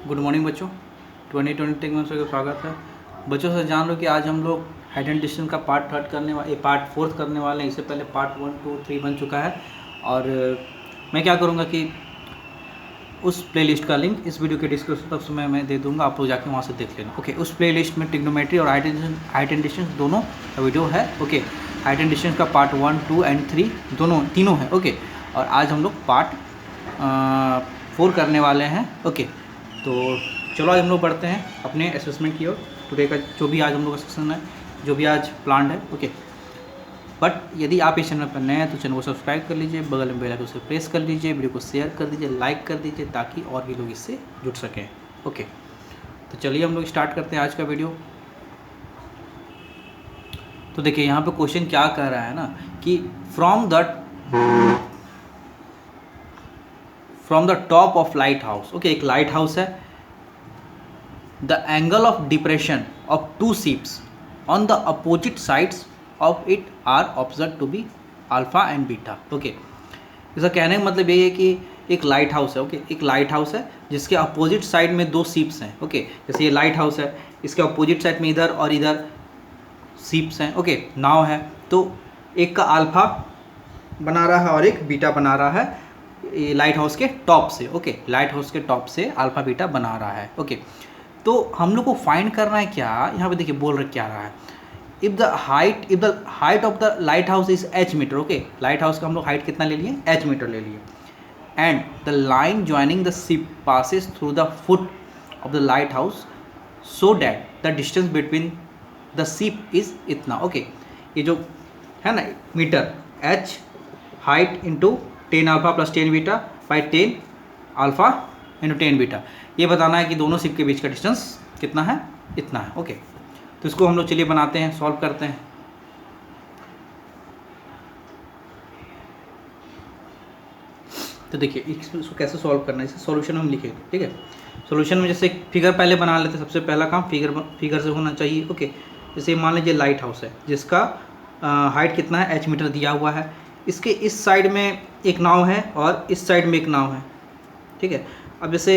Good morning बच्चों। 2020 take में का स्वागत है। बच्चों से जान लो कि आज हम लोग हाइट एंड डिस्टेंस का पार्ट फोर्थ करने वाले हैं। इससे पहले पार्ट 1, 2, 3 बन चुका है। और मैं क्या करूँगा कि उस प्लेलिस्ट का लिंक इस वीडियो के डिस्क्रिप्शन बॉक्स में मैं दे दूँगा, आप लोग जाके वहाँ से देख लेना। ओके, उस प्लेलिस्ट में ट्रिग्नोमेट्री और हाइट एंड डिस्टेंस दोनों का वीडियो है। ओके, हाइट एंड डिस्टेंस का पार्ट 1, 2 एंड 3 तीनों है। ओके, और आज हम लोग पार्ट 4 करने वाले हैं। ओके, तो चलो आज हम लोग बढ़ते हैं अपने असेसमेंट की ओर। टुडे का जो भी आज हम लोग का सेक्शन है, जो भी आज प्लान्ड है। ओके, बट यदि आप इस चैनल पर नए हैं तो चैनल को सब्सक्राइब कर लीजिए, बगल में बेल आइकन उसे प्रेस कर लीजिए, वीडियो को शेयर कर दीजिए, लाइक कर दीजिए, ताकि और भी लोग इससे जुड़ सकें। ओके, तो चलिए हम लोग स्टार्ट करते हैं आज का वीडियो। तो देखिए यहाँ पे क्वेश्चन क्या कह रहा है ना कि from the top of lighthouse. Okay, एक लाइट हाउस है। The angle of depression of two ships on the opposite sides of it are observe to be alpha and beta. Okay, इसका कहने का मतलब ये है कि एक लाइट हाउस है। ओके, एक लाइट हाउस है जिसके अपोजिट साइड में दो शिप्स हैं। ओके, जैसे ये लाइट हाउस है, इसके अपोजिट साइड में इधर और इधर शिप्स हैं। ओके, नाव है। तो एक का अल्फा बना रहा है और एक बीटा बना रहा है लाइट हाउस के टॉप से। ओके, लाइट हाउस के टॉप से अल्फा बीटा बना रहा है। ओके, तो हम लोग को फाइंड करना है क्या, यहाँ पे देखिए बोल रहा क्या रहा है, if the height of the lighthouse is h metre. Okay, lighthouse का हम लोग हाइट कितना ले लिए, h मीटर ले लिए, and the line joining the ship passes through the foot of the lighthouse so that the distance between the ship is इतना। Okay, ये जो है ना metre, h height into 10 alpha plus 10 beta by 10 alpha into 10 beta, ये बताना है कि दोनों शिप के बीच का डिस्टेंस कितना है, इतना है। ओके, तो इसको हम लोग चलिए बनाते हैं, सॉल्व करते हैं। तो देखिए इसको कैसे सॉल्व करना है, इसे सॉल्यूशन हम लिखे। ठीक है, सॉल्यूशन में जैसे फिगर पहले बना लेते हैं। सबसे पहला काम फिगर से होना चाहिए। ओके, जैसे मान लीजिए लाइट हाउस है जिसका हाइट कितना है, h मीटर दिया हुआ है। इसके इस साइड में एक नाव है और इस साइड में एक नाव है। ठीक है, अब जैसे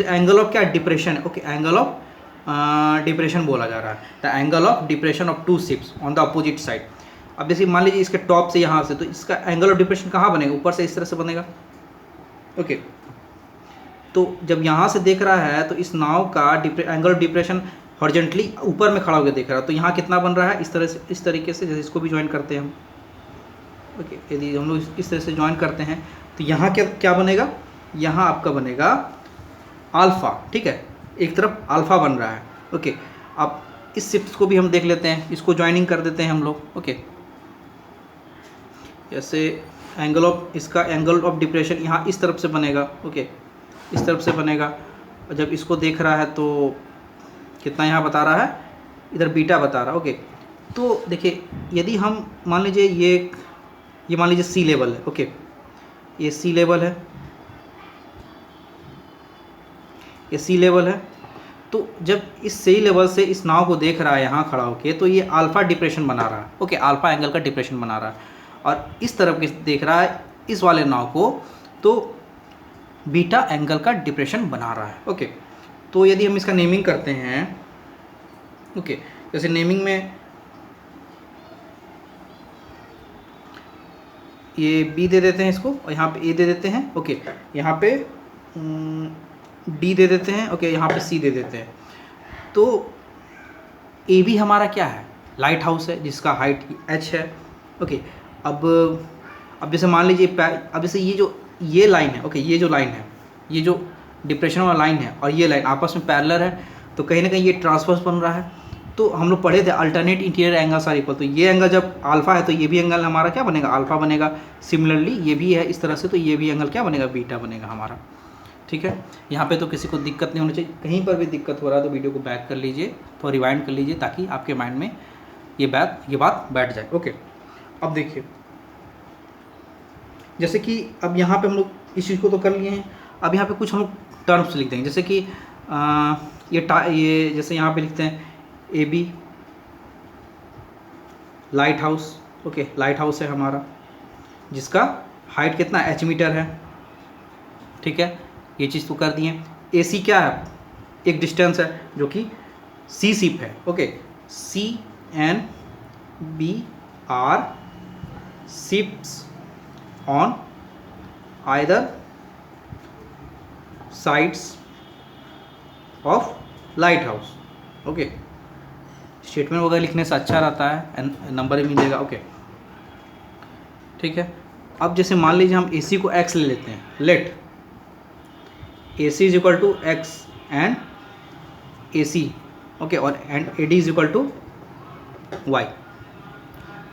एंगल ऑफ क्या डिप्रेशन है। ओके, एंगल ऑफ डिप्रेशन बोला जा रहा है, the angle of depression of two ships on the opposite side. अब जैसे मान लीजिए इसके टॉप से यहाँ से, तो इसका एंगल ऑफ डिप्रेशन कहाँ बनेगा, ऊपर से इस तरह से बनेगा। ओके, तो जब यहाँ से देख रहा है तो इस नाव का एंगल ऑफ डिप्रेशन हॉरिजॉन्टली ऊपर में खड़ा होकर देख रहा है, तो यहाँ कितना बन रहा है, इस तरह से, इस तरीके से। जैसे इसको भी ज्वाइन करते हैं हम। ओके, यदि हम लोग इस तरह से ज्वाइन करते हैं तो यहाँ क्या बनेगा, यहाँ आपका बनेगा अल्फ़ा। ठीक है, एक तरफ अल्फ़ा बन रहा है। ओके, अब इस शिफ्ट को भी हम देख लेते हैं, इसको ज्वाइनिंग कर देते हैं हम लोग। ओके, जैसे इसका एंगल ऑफ डिप्रेशन यहाँ इस तरफ से बनेगा। ओके, इस तरफ से बनेगा, और जब इसको देख रहा है तो कितना यहाँ बता रहा है, इधर बीटा बता रहा है। ओके, तो देखिए यदि हम मान लीजिए ये मान लीजिए सी लेवल है। ओके, ये सी लेवल है, ये सी लेवल है। तो जब इस सी लेवल से इस नाव को देख रहा है यहाँ खड़ा होके, तो ये अल्फ़ा डिप्रेशन बना रहा है। ओके, अल्फ़ा एंगल का डिप्रेशन बना रहा है, और इस तरफ के देख रहा है इस वाले नाव को, तो बीटा एंगल का डिप्रेशन बना रहा है। ओके, तो यदि हम इसका नेमिंग करते हैं, ओके, जैसे नेमिंग में ये बी दे देते हैं इसको, और यहाँ पे ए दे देते हैं। ओके, यहाँ पे डी दे देते हैं। ओके, यहाँ पे सी दे देते हैं। तो ए भी हमारा क्या है, लाइट हाउस है जिसका हाइट h है। ओके, अब जैसे मान लीजिए अब जैसे ये लाइन है। ओके, ये जो लाइन है, ये जो डिप्रेशन वाला लाइन है और ये लाइन आपस में पैरेलल है, तो कहीं ना कहीं ये ट्रांसवर्स बन रहा है। तो हम लोग पढ़े थे alternate interior angles are equal, तो ये एंगल जब अल्फ़ा है तो ये भी एंगल हमारा क्या बनेगा, अल्फ़ा बनेगा। सिमिलरली ये भी है इस तरह से, तो ये भी एंगल क्या बनेगा, बीटा बनेगा हमारा। ठीक है, यहाँ पे तो किसी को दिक्कत नहीं होनी चाहिए। कहीं पर भी दिक्कत हो रहा है तो वीडियो को बैक कर लीजिए, तो रिवाइंड कर लीजिए, ताकि आपके माइंड में ये बात बैठ जाए। ओके, अब देखिए जैसे कि अब यहाँ पे हम लोग इस चीज़ को तो कर लिए हैं। अब यहाँ पे कुछ हम लोग टर्म्स लिख देंगे, जैसे कि ये जैसे यहाँ पे लिखते हैं A B lighthouse. Okay, lighthouse है हमारा जिसका हाइट कितना h मीटर है। ठीक है, ये चीज़ तो कर दिए। ए सी क्या है, एक डिस्टेंस है जो कि सी शिप है। Okay, C and B are ships on either sides of lighthouse. Okay, statement वगैरह लिखने से अच्छा रहता है, नंबर भी मिलेगा। ओके, ठीक है। अब जैसे मान लीजिए हम ए सी को एक्स ले लेते हैं, let A C is equal to x and A C, okay, और and A D is equal to y.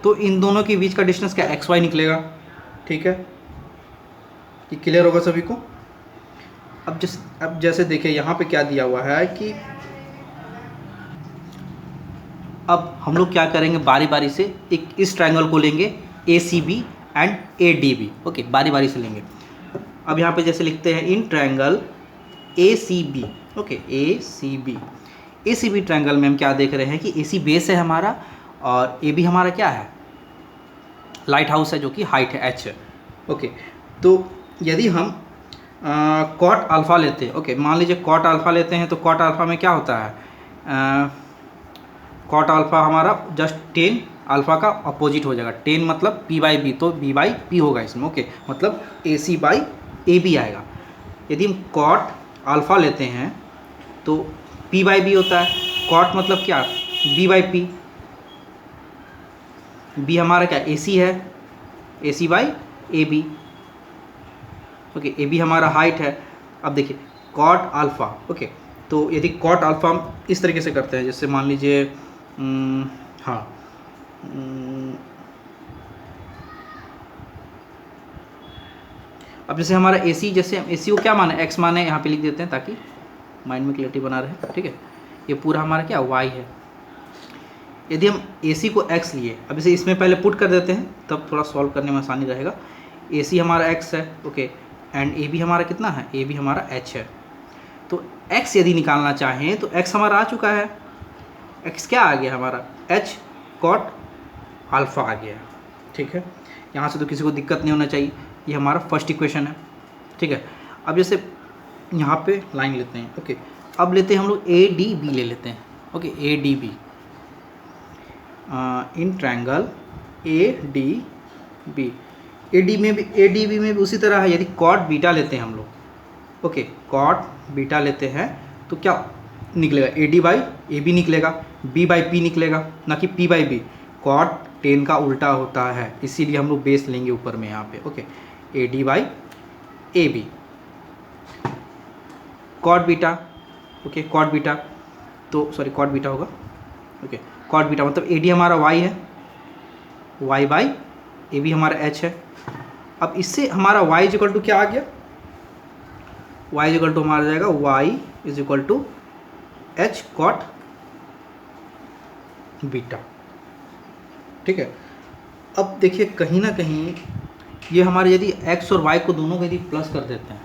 तो इन दोनों के बीच का डिस्टेंस क्या एक्स वाई निकलेगा, ठीक है। ये क्लियर होगा सभी को। अब जैसे देखिए यहाँ पे क्या दिया हुआ है कि अब हम लोग क्या करेंगे, बारी बारी से एक इस ट्रायंगल को लेंगे A C B and A D B. Okay, बारी बारी से लेंगे। अब यहाँ पे जैसे लिखते हैं in triangle A C B. Okay, A C B triangle में हम क्या देख रहे हैं कि ए सी बेस है हमारा और ए बी हमारा क्या है, लाइट हाउस है जो कि हाइट है एच है। ओके, तो यदि हम कॉट अल्फ़ा लेते हैं, ओके, मान लीजिए कॉट अल्फ़ा लेते हैं, तो कॉट अल्फ़ा में क्या होता है, कॉट अल्फ़ा हमारा जस्ट टेन अल्फ़ा का अपोजिट हो जाएगा। टेन मतलब पी बाई बी, तो बी बाई पी होगा इसमें। ओके, मतलब ए सी बाई ए बी आएगा। यदि हम कॉट अल्फ़ा लेते हैं तो पी बाई बी होता है। कॉट मतलब क्या, बी बाई पी। बी हमारा क्या ए सी है, A C by A B. Okay, A B हमारा हाइट है। अब देखिए कॉट अल्फ़ा, ओके, तो यदि कॉट अल्फ़ा हम इस तरीके से करते हैं, जैसे मान लीजिए हाँ, अब जैसे हमारा ए सी, जैसे हम ए सी को क्या माने, एक्स माने, यहाँ पे लिख देते हैं ताकि माइंड में क्लियरिटी बना रहे, ठीक है। ये पूरा हमारा क्या वाई है। यदि हम ए सी को एक्स लिए, अब इसे इसमें पहले पुट कर देते हैं तब थोड़ा सॉल्व करने में आसानी रहेगा। ए सी हमारा एक्स है, ओके, एंड ए बी हमारा कितना है, ए बी हमारा एच है। तो एक्स यदि निकालना चाहें तो एक्स हमारा आ चुका है। एक्स क्या आ गया हमारा, एच कॉट अल्फ़ा आ गया, ठीक है। यहाँ से तो किसी को दिक्कत नहीं होना चाहिए। ये हमारा फर्स्ट इक्वेशन है, ठीक है। अब जैसे यहाँ पे लाइन लेते हैं, ओके, अब लेते हैं हम लोग ए डी बी ले लेते हैं। Okay, A D B in triangle A D B. A D B में भी उसी तरह है। यदि कॉट बीटा लेते हैं हम लोग, ओके, कॉट बीटा लेते हैं तो क्या निकलेगा, A D by A B निकलेगा, बी बाई पी निकलेगा, ना कि P by B. Cot tan का उल्टा होता है, इसीलिए हम लोग बेस लेंगे ऊपर में यहाँ पे। Okay, A D by A B, cot beta, okay, cot beta, तो सॉरी कॉट बीटा होगा। ओके, कॉट बीटा मतलब ए डी हमारा वाई है, वाई बाई ए बी हमारा एच है। अब इससे हमारा वाई इज इक्वल टू क्या आ गया, वाई इज इक्वल टू हमारा जाएगा Y is equal to H cot beta, ठीक है। अब देखिए कहीं ना कहीं ये हमारे यदि x और y को दोनों को यदि प्लस कर देते हैं,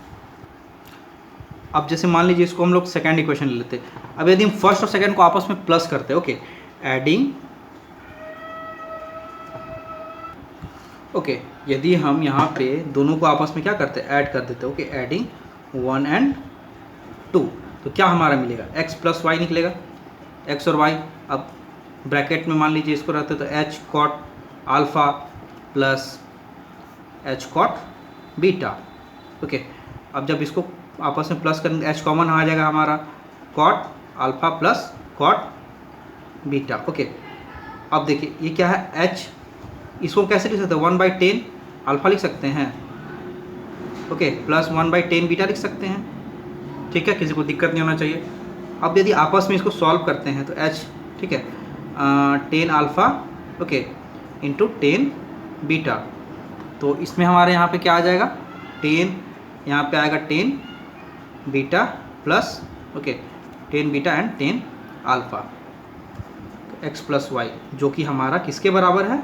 अब जैसे मान लीजिए इसको हम लोग सेकेंड इक्वेशन ले लेते हैं। अब यदि हम फर्स्ट और सेकेंड को आपस में प्लस करते हैं, ओके, एडिंग, ओके, यदि हम यहाँ पे दोनों को आपस में क्या करते हैं, ऐड कर देते हैं। ओके, एडिंग 1 and 2, तो क्या हमारा मिलेगा, x प्लस वाई निकलेगा, x और y। अब ब्रैकेट में मान लीजिए इसको रहते तो H cot alpha plus H cot beta. Okay, अब जब इसको आपस में प्लस करेंगे एच कॉमन आ जाएगा हमारा, cot alpha plus cot beta. Okay, अब देखिए ये क्या है, एच, इसको कैसे लिख सकते हैं, 1/10 अल्फ़ा लिख सकते हैं, ओके, प्लस 1/10 बीटा लिख सकते हैं, ठीक है, किसी को दिक्कत नहीं होना चाहिए। अब यदि आपस में इसको सॉल्व करते हैं तो एच, ठीक है, 10 अल्फ़ा, ओके, इंटू 10 बीटा, तो इसमें हमारे यहाँ पे क्या आ जाएगा, 10, यहाँ पे आएगा 10 beta plus, okay, 10 beta and 10 alpha, X plus Y, जो कि हमारा किसके बराबर है,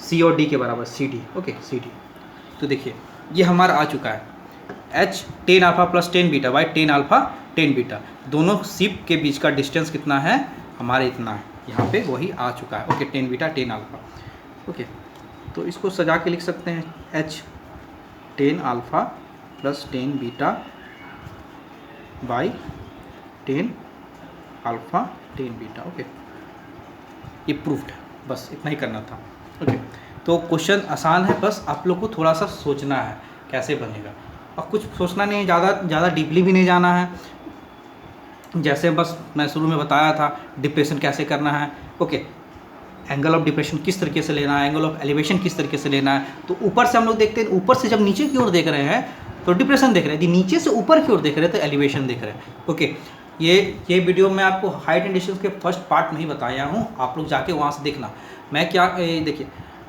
सी और डी के बराबर, C D. Okay, C D. तो देखिए ये हमारा आ चुका है, H 10 alpha plus 10 beta by 10 alpha 10 beta. दोनों शिप के बीच का डिस्टेंस कितना है, हमारे इतना है, यहाँ पे वही आ चुका है। Okay, 10 beta 10 alpha. ओके, तो इसको सजा के लिख सकते हैं, H 10 alpha plus 10 beta by 10 alpha 10 beta. Okay, ये प्रूफ्ड है, बस इतना ही करना था। ओके, तो क्वेश्चन आसान है, बस आप लोग को थोड़ा सा सोचना है कैसे बनेगा, और कुछ सोचना नहीं, ज़्यादा डीपली भी नहीं जाना है। जैसे बस मैं शुरू में बताया था डिप्रेशन कैसे करना है। ओके, एंगल ऑफ डिप्रेशन किस तरीके से लेना है, एंगल ऑफ एलिवेशन किस तरीके से लेना है। तो ऊपर से हम लोग देखते हैं, ऊपर से जब नीचे की ओर देख रहे हैं तो डिप्रेशन देख रहे हैं, यदि नीचे से ऊपर की ओर देख रहे हैं तो एलिवेशन देख रहे हैं। ओके, ये वीडियो मैं आपको हाइट एंड डिस्टेंस के फर्स्ट पार्ट नहीं बताया हूँ, आप लोग जाके वहाँ से देखना। मैं क्या देखिए,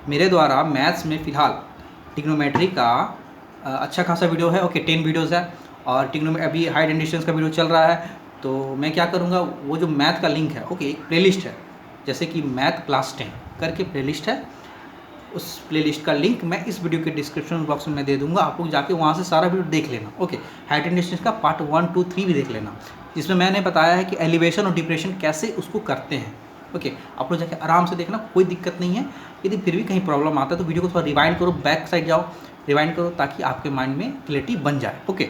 मेरे द्वारा मैथ्स में फ़िलहाल ट्रिग्नोमेट्री का अच्छा खासा वीडियो है। ओके, 10 वीडियोज़ है, और अभी हाइट एंड डिस्टेंस का वीडियो चल रहा है। तो मैं क्या करूँगा, वो जो मैथ का लिंक है, ओके, एक प्लेलिस्ट है, जैसे कि मैथ क्लास 10 करके प्लेलिस्ट है, उस प्लेलिस्ट का लिंक मैं इस वीडियो के डिस्क्रिप्शन बॉक्स में दे दूंगा, आप लोग जाके वहाँ से सारा वीडियो देख लेना। ओके, हाइट एंड डिस्टेंस का पार्ट 1, 2, 3 भी देख लेना, जिसमें मैंने बताया है कि एलिवेशन और डिप्रेशन कैसे उसको करते हैं। ओके, आप लोग जाके आराम से देखना, कोई दिक्कत नहीं है। यदि फिर भी कहीं प्रॉब्लम आता है तो वीडियो को थोड़ा रिवाइंड करो, बैक साइड जाओ, रिवाइंड करो, ताकि आपके माइंड में क्लियरिटी बन जाए। ओके,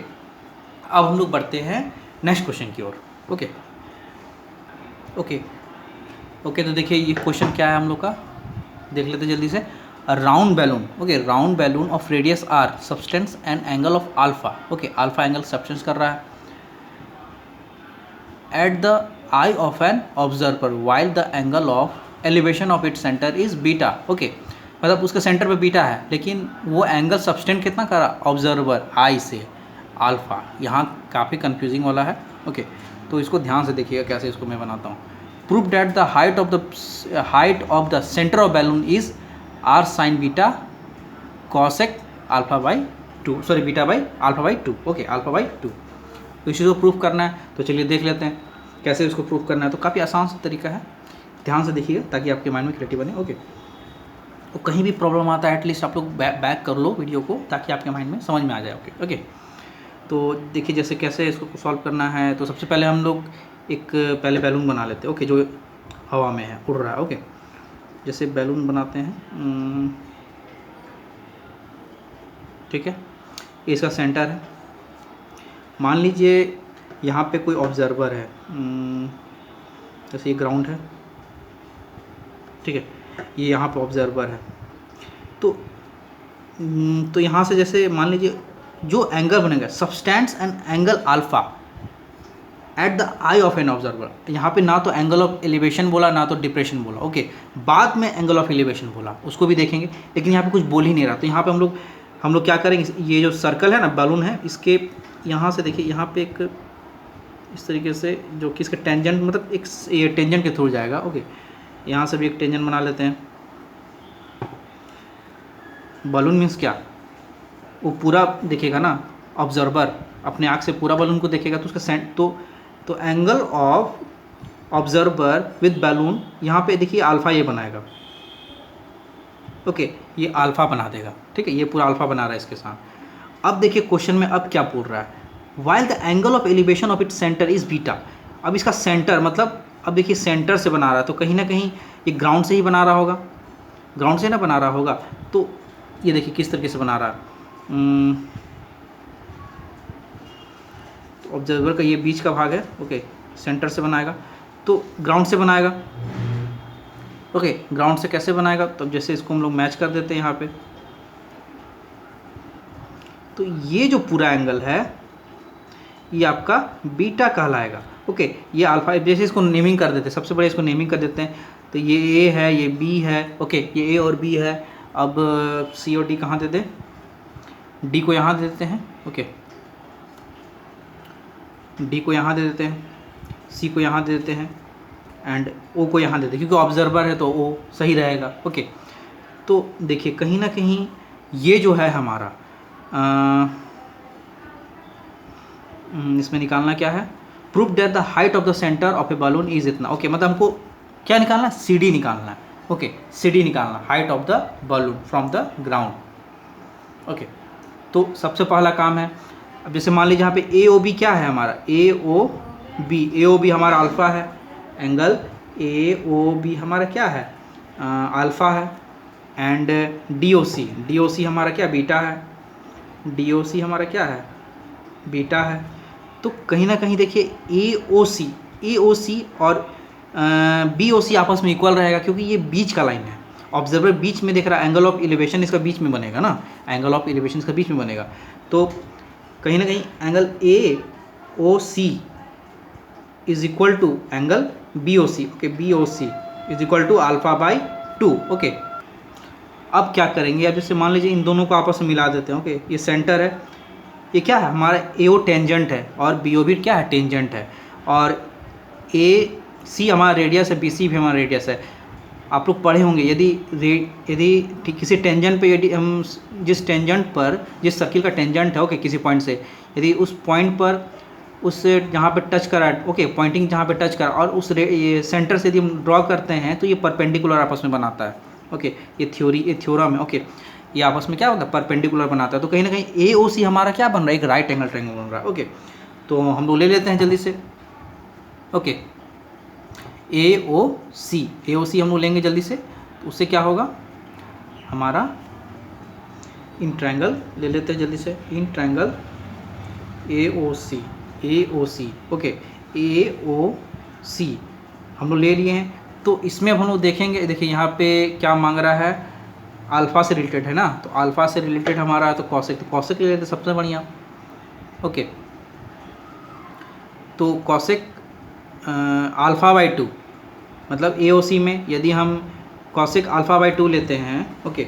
अब हम लोग बढ़ते हैं नेक्स्ट क्वेश्चन की ओर। ओके ओके ओके, तो देखिए ये क्वेश्चन क्या है हम लोग का, देख लेते जल्दी से। A round balloon, okay, round balloon of radius r, substance and angle of alpha, okay, alpha angle substance कर रहा है at the eye of an observer while the angle of elevation of its center is beta, okay, मतलब उसके centre पे beta है, लेकिन वो angle substance कितना कर रहा, ऑब्जर्वर आई से अल्फा। यहाँ काफ़ी कंफ्यूजिंग वाला है। ओके, तो इसको ध्यान से देखिएगा कैसे इसको मैं बनाता हूँ। Prove that the height of the centre of balloon is R sine beta cosec alpha by 2, sorry beta by alpha by 2। Okay, alpha by 2, तो इसी को प्रूफ करना है। तो चलिए देख लेते हैं कैसे इसको प्रूफ करना है। तो काफ़ी आसान सा तरीका है, ध्यान से देखिएगा ताकि आपके माइंड में क्लैरिटी बने। ओके, तो कहीं भी प्रॉब्लम आता है एटलीस्ट आप लोग बैक कर लो वीडियो को, ताकि आपके माइंड में समझ में आ जाए। ओके ओके, तो देखिए जैसे कैसे इसको सॉल्व करना है। तो सबसे पहले हम लोग एक पहले बैलून बना लेते हैं। ओके, जो हवा में है, उड़ रहा है। ओके, जैसे बैलून बनाते हैं, ठीक है, ये इसका सेंटर है। मान लीजिए यहाँ पे कोई ऑब्जर्वर है, जैसे ये ग्राउंड है, ठीक है, ये यहाँ पे ऑब्जर्वर है। तो यहाँ से जैसे मान लीजिए जो एंगल बनेगा, substance and angle alpha at the I of an observer, यहाँ पे ना तो एंगल ऑफ एलिवेशन बोला ना तो डिप्रेशन बोला। ओके, बाद में एंगल ऑफ एलिवेशन बोला, उसको भी देखेंगे, लेकिन यहाँ पे कुछ बोल ही नहीं रहा। तो यहाँ पे हम लोग क्या करेंगे, ये जो सर्कल है ना, बैलून है, इसके यहाँ से देखिए, यहाँ पे एक इस तरीके से जो कि इसके टेंजेंट, मतलब एक ये टेंजेंट के थ्रू जाएगा। ओके, यहाँ से भी एक टेंजेंट बना लेते हैं। बलून मीन्स क्या, वो पूरा देखेगा ना, ऑब्जर्वर अपने आँख से पूरा बलून को देखेगा, तो उसका तो angle of observer with balloon, यहाँ पे देखिए अल्फ़ा ये बनाएगा। ओके, ये अल्फ़ा बना देगा, ठीक है, ये पूरा अल्फ़ा बना रहा है इसके साथ। अब देखिए क्वेश्चन में अब क्या पूछ रहा है, while the angle of elevation of its centre is beta. अब इसका सेंटर मतलब, अब देखिए सेंटर से बना रहा है, तो कहीं ना कहीं ये ग्राउंड से ही बना रहा होगा, ग्राउंड से ना बना रहा होगा। तो ये देखिए किस तरीके से बना रहा है, ऑब्जर्वर का ये बीच का भाग है। ओके, सेंटर से बनाएगा तो ग्राउंड से बनाएगा। ओके, ग्राउंड से कैसे बनाएगा, तो जैसे इसको हम लोग मैच कर देते हैं यहाँ पे, तो ये जो पूरा एंगल है ये आपका बीटा कहलाएगा। ओके, ये अल्फा, जैसे इसको नेमिंग कर देते हैं, सबसे बड़े इसको नेमिंग कर देते हैं। तो ये ए है, ये बी है। ओके, ये ए और बी है। अब सी और डी कहाँ दे दें, डी को यहाँ दे देते हैं। ओके, डी को यहाँ दे देते हैं, सी को यहाँ दे देते हैं, एंड ओ को यहाँ दे देते हैं, क्योंकि ऑब्जर्वर है तो ओ सही रहेगा। ओके, तो देखिए कहीं ना कहीं ये जो है हमारा इसमें निकालना क्या है, prove that the height of the centre of A balloon is इतना। ओके, मतलब हमको क्या निकालना है, सी डी निकालना है। ओके, सी डी निकालना, height of the balloon from the ground. Okay, तो सबसे पहला काम है, अब जैसे मान लीजिए यहाँ पे ए ओ बी क्या है हमारा, ए ओ बी हमारा अल्फ़ा है, एंगल ए ओ बी हमारा क्या है, अल्फ़ा है, एंड डी ओ सी हमारा क्या, बीटा है, डी ओ सी हमारा क्या है, बीटा है। तो कहीं ना कहीं देखिए ए ओ सी और बी ओ सी आपस में इक्वल रहेगा, क्योंकि ये बीच का लाइन है। ऑब्जर्वर बीच में देख रहा है, एंगल ऑफ एलिवेशन इसका बीच में बनेगा ना, एंगल ऑफ एलिवेशन इसका बीच में बनेगा। तो कहीं ना कहीं angle A O C is equal to angle B O C. Okay, B O C is equal to alpha by 2। Okay, अब क्या करेंगे, अब जैसे मान लीजिए इन दोनों को आपस में मिला देते हैं। ओके, ये सेंटर है, ये क्या है हमारा ए ओ टेंजेंट है और बी ओ भी क्या है, टेंजेंट है। और ए सी हमारा रेडियस है, बी सी भी हमारा रेडियस है। आप लोग पढ़े होंगे, यदि किसी टेंजेंट पे, यदि हम जिस टेंजेंट पर, जिस सर्किल का टेंजेंट है ओके किसी पॉइंट से, यदि उस पॉइंट पर उस जहाँ पे टच करा ओके पॉइंटिंग जहाँ पे टच करा और उस ये सेंटर से यदि हम ड्रॉ करते हैं तो ये परपेंडिकुलर आपस में बनाता है। ओके, ये थ्योरम है। ओके, ये आपस में क्या होता है, परपेंडिकुलर बनाता है। तो कहीं ना कहीं ए ओ सी हमारा क्या बन रहा है, एक राइट एंगल ट्रायंगल बन रहा है। ओके, तो हम लोग ले लेते हैं जल्दी से। ओके, ए ओ सी हम लोग लेंगे जल्दी से, तो उससे क्या होगा हमारा, इन ट्रायंगल ले लेते हैं जल्दी से, इन ट्रायंगल ए ओ सी। ओके, ए ओ सी हम लोग ले लिए हैं। तो इसमें अब हम लोग देखेंगे, देखिए यहाँ पे क्या मांग रहा है, अल्फ़ा से रिलेटेड है ना, तो अल्फ़ा से रिलेटेड हमारा है तो कॉसेक, तो कॉसेक ले लेते सबसे बढ़िया। ओके, तो कॉसेक अल्फ़ा बाई 2, मतलब ए ओ सी में यदि हम कॉसेक अल्फ़ा बाई 2 लेते हैं। Okay,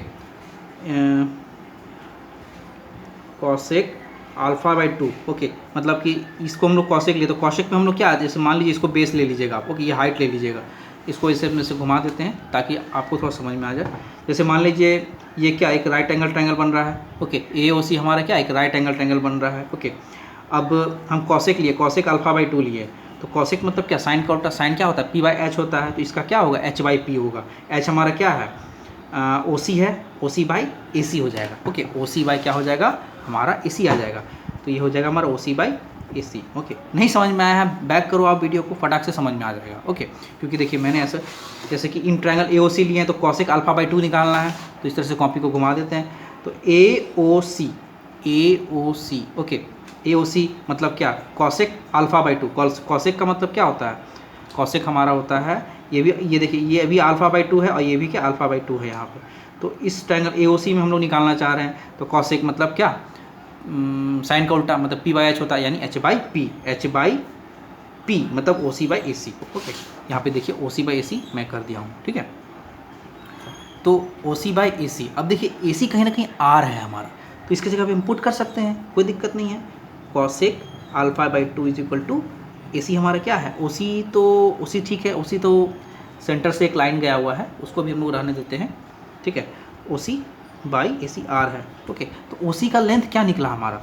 cosec alpha by 2। Okay, मतलब कि इसको हम लोग कॉसेक ले, तो कॉसेक में हम लोग क्या, जैसे मान लीजिए इसको बेस ले लीजिएगा आप। ओके, ये हाइट ले लीजिएगा, इसको इसे में से घुमा देते हैं ताकि आपको थोड़ा समझ में आ जाए। जैसे मान लीजिए ये क्या, एक राइट एंगल ट्रायंगल बन रहा है। ओके, ए ओ सी हमारा क्या, एक राइट एंगल ट्रायंगल बन रहा है। ओके, अब हम कॉसेक लिए, कॉसेक अल्फ़ा बाई 2 लिए, तो कॉसेक मतलब क्या, साइन का उल्टा, साइन क्या होता है, पी बाई एच होता है, तो इसका क्या होगा, एच बाई पी होगा। एच हमारा क्या है, ओ सी है, ओ सी बाई ए सी हो जाएगा। ओके, ओ सी बाई क्या हो जाएगा हमारा, ए सी आ जाएगा, तो ये हो जाएगा हमारा ओ सी बाई ए सी। ओके, नहीं समझ में आया है, बैक करो आप वीडियो को, फटाक से समझ में आ जाएगा। ओके, क्योंकि देखिए मैंने ऐसा, जैसे कि इन ट्रायंगल ए ओ सी लिए हैं तो कॉसेक अल्फ़ा बाई 2 निकालना है, तो इस तरह से कॉपी को घुमा देते हैं। तो ए ओ सी, ओके, ए ओ सी मतलब क्या, कॉसेक अल्फ़ा बाई 2। कॉसेक का मतलब क्या होता है, कॉसेक हमारा होता है, ये भी, ये देखिए ये भी अल्फ़ा बाई 2 है और ये भी क्या, अल्फ़ा बाई 2 है यहाँ पर। तो इस ट्रायंगल ए ओ सी में हम लोग निकालना चाह रहे हैं, तो कॉसेक मतलब क्या, साइन का उल्टा मतलब पी बाई एच होता है, यानी एच बाई पी मतलब ओ सी बाई ए सी। ओके, यहाँ पे देखिए ओ सी बाई ए सी मैं कर दिया हूँ, ठीक है। तो ओ सी बाई ए सी, अब देखिए ए सी कहीं ना कहीं आर है हमारा, तो इसकी जगह पे हम पुट कर सकते हैं, कोई दिक्कत नहीं है। Cosec alpha by 2 is equal to A C हमारा क्या है, ओ सी, तो ओ सी ठीक है, ओ सी तो सेंटर से एक लाइन गया हुआ है, उसको भी हम लोग रहने देते हैं, ठीक है। ओ सी बाई ए सी आर है। ओके, तो ओ सी का लेंथ क्या निकला हमारा,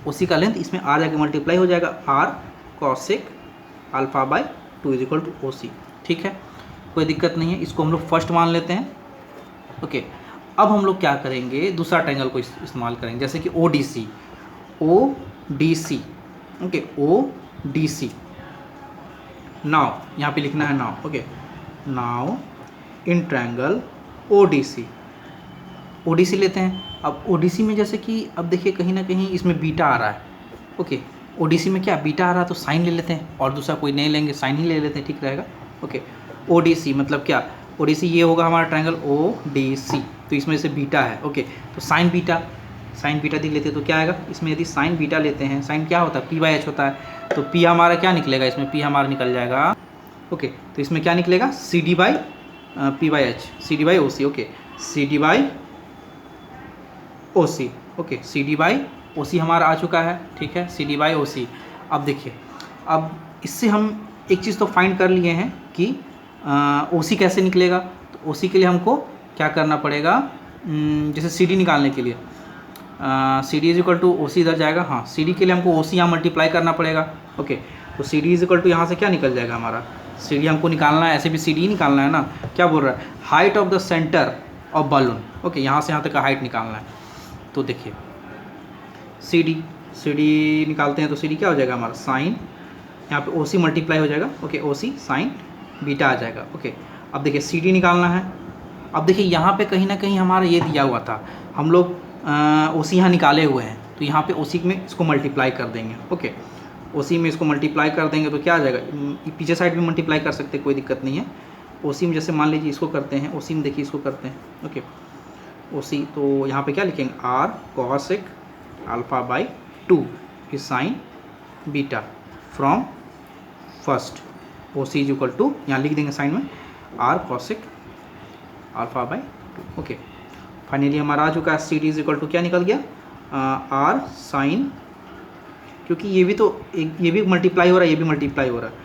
ओ सी का लेंथ इसमें आर जाके मल्टीप्लाई हो जाएगा, R cosec alpha by 2 is equal to O C, ठीक है, कोई दिक्कत नहीं है, इसको हम लोग फर्स्ट मान लेते हैं। ओके, अब हम लोग क्या करेंगे, दूसरा ट्रायंगल को इस्तेमाल करेंगे, जैसे कि O D C, okay, O D C. Now यहाँ पे लिखना है now. Okay, now in triangle O D C, ODC लेते हैं। अब ओडीसी में जैसे कि अब देखिए कहीं ना कहीं इसमें बीटा आ रहा है। ओके, ओडीसी में क्या बीटा आ रहा है, तो साइन ले लेते हैं, और दूसरा कोई नहीं लेंगे, साइन ही ले लेते हैं, ठीक रहेगा। ओके, ओडीसी मतलब क्या, ओडीसी ये होगा हमारा ट्रायंगल ओ डी सी, तो इसमें से बीटा है। ओके, तो साइन बीटा देख लेते हैं, तो क्या आएगा इसमें, यदि साइन बीटा लेते हैं, साइन क्या होता है, पी बाई एच होता है, तो पी हमारा क्या निकलेगा, इसमें पी हमारा निकल जाएगा। ओके, तो इसमें क्या निकलेगा, C D by P by H, C D by O C. Okay, C D by O C. Okay, C D by O C हमारा आ चुका है, ठीक है, सी डी बाई ओ सी। अब देखिए, अब इससे हम एक चीज़ तो फाइंड कर लिए हैं कि ओ सी कैसे निकलेगा, तो ओ सी के लिए हमको क्या करना पड़ेगा, जैसे सी डी निकालने के लिए C D is equal to O C इधर जाएगा, हाँ, सी डी के लिए हमको ओ सी यहाँ मल्टीप्लाई करना पड़ेगा। ओके, तो C D is equal to यहाँ से क्या निकल जाएगा हमारा, सी डी हमको निकालना है, ऐसे भी सी डी निकालना है ना, क्या बोल रहा है, height of the centre of balloon. Okay, यहाँ से यहाँ तक का हाइट निकालना है, तो देखिए सी डी निकालते हैं, तो सी डी क्या हो जाएगा हमारा, साइन, यहाँ पे ओ सी मल्टीप्लाई हो जाएगा। ओके, ओ सी साइन बीटा आ जाएगा। ओके, अब देखिए सी डी निकालना है। अब देखिए यहाँ पे कहीं ना कहीं हमारा ये दिया हुआ था, हम लोग ओ सी यहाँ निकाले हुए हैं, तो यहाँ पे ओ सी में इसको मल्टीप्लाई कर देंगे। ओके, OC में इसको मल्टीप्लाई कर देंगे तो क्या आ जाएगा, पीछे साइड भी मल्टीप्लाई कर सकते हैं, कोई दिक्कत नहीं है। OC में जैसे मान लीजिए इसको करते हैं, OC में देखिए इसको करते हैं, ओके OC, तो यहाँ पे क्या लिखेंगे, R cosec alpha by 2 is sine beta from first, OC is equal to, यहाँ लिख देंगे साइन में R cosec alpha by 2, okay. Finally हमारा आ चुका है CD इज इक्वल टू क्या निकल गया, R साइन, क्योंकि ये भी तो ये भी मल्टीप्लाई हो रहा है, ये भी मल्टीप्लाई हो रहा है,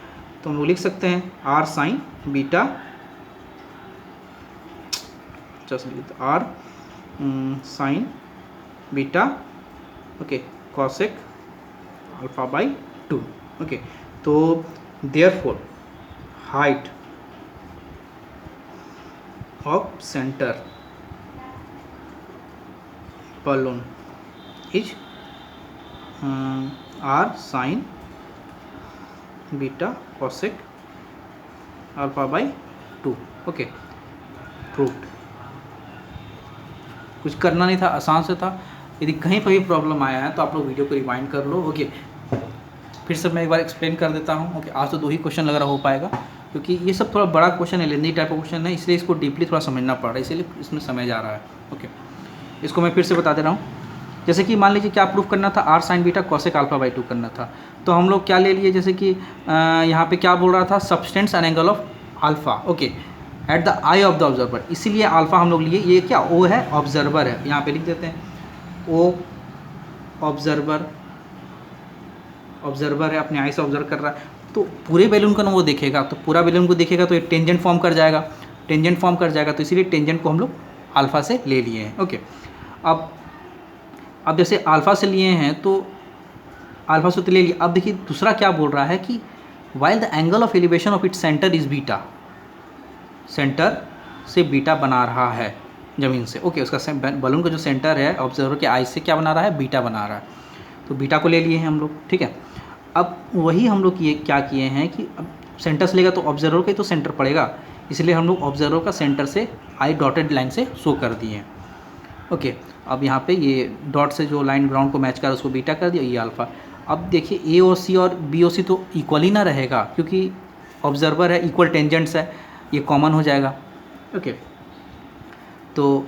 तो हम लोग लिख सकते हैं R sine beta, R sine beta, okay, cosec alpha by 2, okay. तो therefore height of centre balloon is R sin beta cosec alpha by 2, okay, proved. कुछ करना नहीं था, आसान से था। यदि कहीं पर भी प्रॉब्लम आया है तो आप लोग वीडियो को रिवाइंड कर लो, ओके। फिर से मैं एक बार एक्सप्लेन कर देता हूँ, ओके। आज तो 2 ही क्वेश्चन लग रहा हो पाएगा, क्योंकि ये सब थोड़ा बड़ा क्वेश्चन है, लेंदी टाइप का क्वेश्चन है, इसलिए इसको डीपली थोड़ा समझना पड़ रहा है, इसलिए इसमें समय जा रहा है, ओके। इसको मैं फिर से बता दे रहा हूँ। जैसे कि मान लीजिए क्या प्रूफ करना था, R sine beta cosec alpha by 2 करना था, तो हम लोग क्या ले लिए, जैसे कि यहाँ पे क्या बोल रहा था, substance and angle of alpha, okay, at the I of the observer, इसीलिए अल्फ़ा हम लोग लिए, ये क्या O है, ऑब्जर्वर है, यहाँ पे लिख देते हैं O ऑब्जर्वर, ऑब्जर्वर है, अपने आई से ऑब्जर्व कर रहा है, तो पूरे बैलून का ना वो देखेगा, तो पूरा बैलून को देखेगा तो ये टेंजेंट फॉर्म कर जाएगा, टेंजेंट फॉर्म कर जाएगा, तो इसीलिए टेंजेंट को हम लोग अल्फ़ा से ले लिए हैं, ओके। अब जैसे अल्फ़ा से लिए हैं तो अल्फ़ा से तो ले लिया, अब देखिए दूसरा क्या बोल रहा है कि while the angle of elevation of it centre is beta, centre से बीटा बना रहा है ज़मीन से, ओके। उसका बलून का जो सेंटर है ऑब्जर्वर के आई से क्या बना रहा है, बीटा बना रहा है, तो बीटा को ले लिए हैं हम लोग, ठीक है। अब वही हम लोग ये क्या किए हैं कि अब सेंटर से लेगा तो ऑब्जर्वर का ही तो सेंटर पड़ेगा, इसलिए हम लोग ऑब्जर्वर का सेंटर से आई डॉटेड लाइन से शो कर दिए हैं, ओके। अब यहाँ पे ये डॉट से जो लाइन ग्राउंड को मैच कर उसको बीटा कर दिया, ये अल्फ़ा। अब देखिए AOC और BOC तो इक्वल ही ना रहेगा, क्योंकि ऑब्जर्वर है, इक्वल टेंजेंट्स है, ये कॉमन हो जाएगा, ओके। तो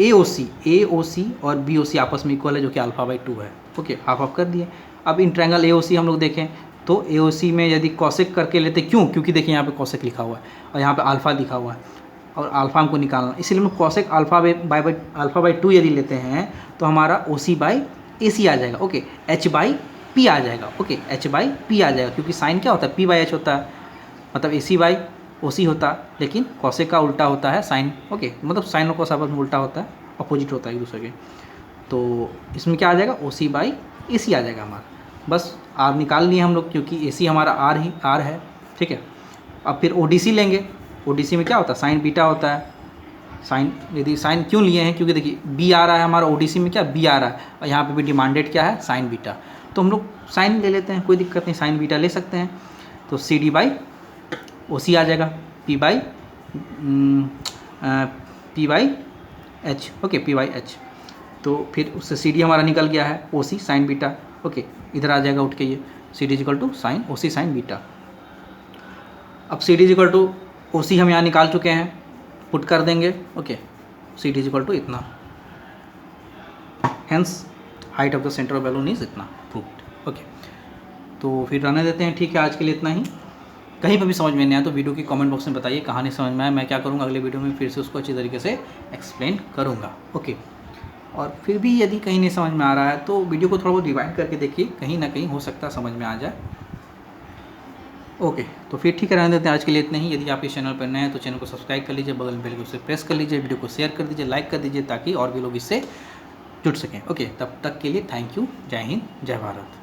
AOC और BOC आपस में इक्वल है, जो कि अल्फ़ा बाई 2 है, ओके, हाफ ऑफ कर दिए। अब इन ट्रायंगल AOC हम लोग देखें तो AOC में यदि कॉसेक करके लेते, क्योंकि देखिए यहाँ पे कॉसेक लिखा हुआ है और यहाँ पे अल्फ़ा लिखा हुआ है, और अल्फ़ा हमको निकालना, इसीलिए हम लोग कॉसेक अल्फ़ा बाई 2 यदि लेते हैं तो हमारा OC बाई AC आ जाएगा, ओके, H बाई P आ जाएगा, ओके, H बाई P आ जाएगा, क्योंकि साइन क्या होता है, P बाई H होता है, मतलब AC बाई OC होता है, लेकिन कॉसेक का उल्टा होता है साइन, ओके, मतलब साइन और कॉस आपस में उल्टा होता है, अपोजिट होता है एक दूसरे के, तो इसमें क्या आ जाएगा, OC बाई AC आ जाएगा हमारा, बस R निकाल लिए हम लोग, क्योंकि AC हमारा R है, ठीक है। अब फिर ODC लेंगे, ODC में क्या होता है, साइन बीटा होता है, साइन, यदि साइन क्यों लिए हैं, क्योंकि देखिए B आ रहा है हमारा, ODC में क्या B आ रहा है, और यहाँ पे भी डिमांडेड क्या है, साइन बीटा, तो हम लोग साइन ले लेते हैं, कोई दिक्कत नहीं, साइन बीटा ले सकते हैं, तो CD बाई OC आ जाएगा, P by H, okay, P by H, तो फिर उससे CD हमारा निकल गया है OC साइन बीटा, ओके, इधर आ जाएगा उठ के ये CD equal to sine OC sine beta. अब CD इक्वल टू OC हम यहाँ निकाल चुके हैं, पुट कर देंगे, ओके, CD इक्वल टू इतना, hence height of the centre of balloon is इतना, प्रूव्ड, ओके। तो फिर रहने देते हैं, ठीक है, आज के लिए इतना ही। कहीं पर भी समझ में नहीं आया तो वीडियो की कमेंट बॉक्स में बताइए, कहाँ नहीं समझ में आया, मैं क्या करूँगा अगले वीडियो में फिर से उसको अच्छी तरीके से एक्सप्लेन करूँगा, ओके। और फिर भी यदि कहीं नहीं समझ में आ रहा है तो वीडियो को थोड़ा बहुत रिवाइंड करके देखिए, कहीं ना कहीं हो सकता है समझ में आ जाए, ओके। तो फिर ठीक है, रहने देते हैं आज के लिए इतना ही। यदि आप इस चैनल पर नए हैं तो चैनल को सब्सक्राइब कर लीजिए, बगल में बेल को उसे प्रेस कर लीजिए, वीडियो को शेयर कर दीजिए, लाइक कर दीजिए, ताकि और भी लोग इससे जुड़ सकें, ओके। तब तक के लिए थैंक यू, जय हिंद, जय भारत।